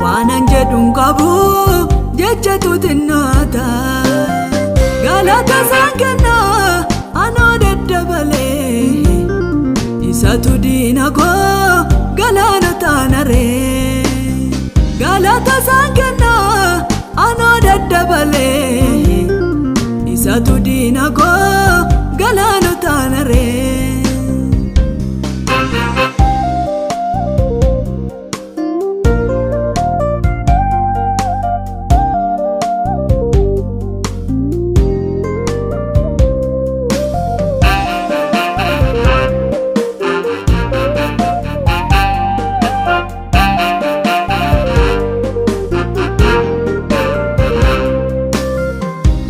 waanan jedhuun qabu jechatu xinnaata galata isaan kenna anoo daddabalee isatu diina koo galaana taanaree galata isaan kenna anoo daddabalee isatu diina koo galaana taanaree.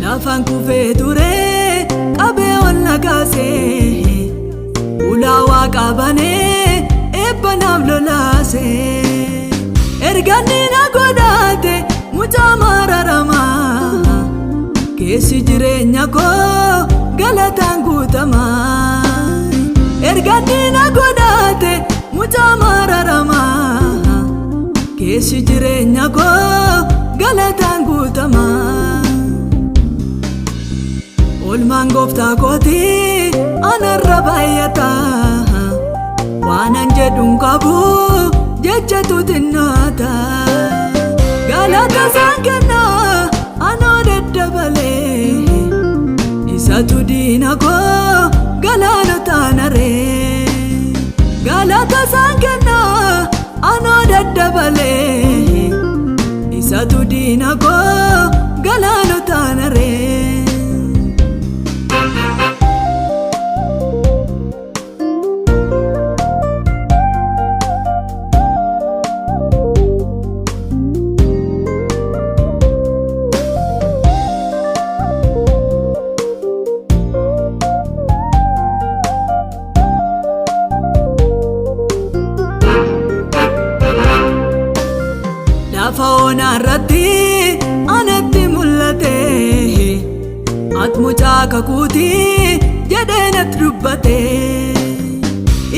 Lafaan kufee ture qabee ol nagaasee ulaa qabanee eebbanaaf lolaasee erganni na godhaate mucaa mararamaa keessi jireenya koo galataan guutamaa erganni na godhaate mucaa mararamaa keessi jireenya koo galataan guutamaa. Olmaan gooftaa kooti anarra baay'ata waanan jedhuun qabu jechatu xinnaata galata isaan kenna anoo daddabalee isatu diina koo galaana taanaree galata isaan kenna anoo daddabalee isatu diina koo galaana taanaree. Lafa onarratti anatti mul'ate at mucaa kakuuti jedhee natti dubbate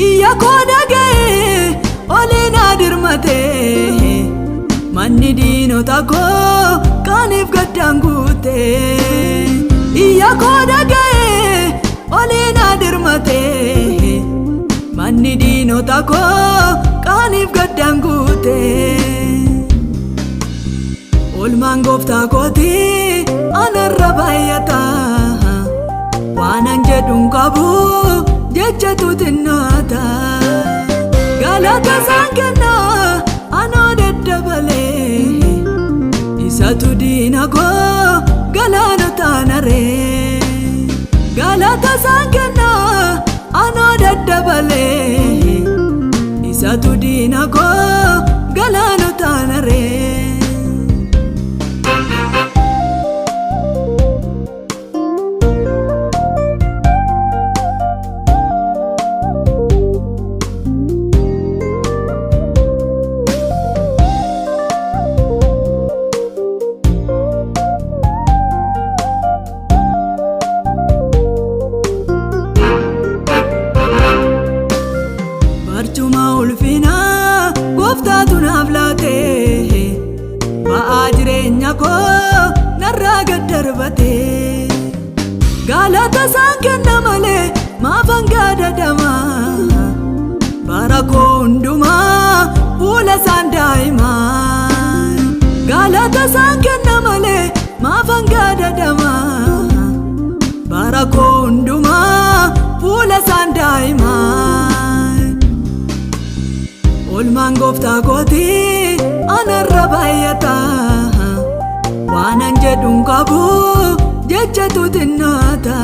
iyya koo dhaga'ee olee na dirmate manni diinota koo kaaniif gaddaan guute iyya koo dhaga'ee olee na dirmate manni diinota koo kaaniif gaddaan guute. Olmaan gooftaa kooti anarra baay'ata waanan jedhuun qabu jechatu xinnaata galata isaan kenna anoo daddabalee isatu diina koo galaana taanaree galata isaan kenna anoo daddabalee isatu diina koo galaana taanaree. Barcuma ulfinaa gooftaatu naaf laate ba'aa jireenya koo narraa gad darbate galata isaan kenna malee maafan gaadadama bara koo hundumaa fuula isaan daa'imaa galata isaan kenna malee maafan gaadadama bara koo hundumaa fuula isaan daa'imaa. Olmaan gooftaa kooti anarra baay'ata waanan jedhuun qabu jechatu xinnaata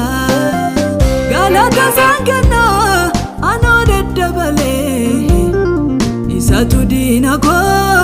galata isaan kenna anoo daddabalee isatu diina koo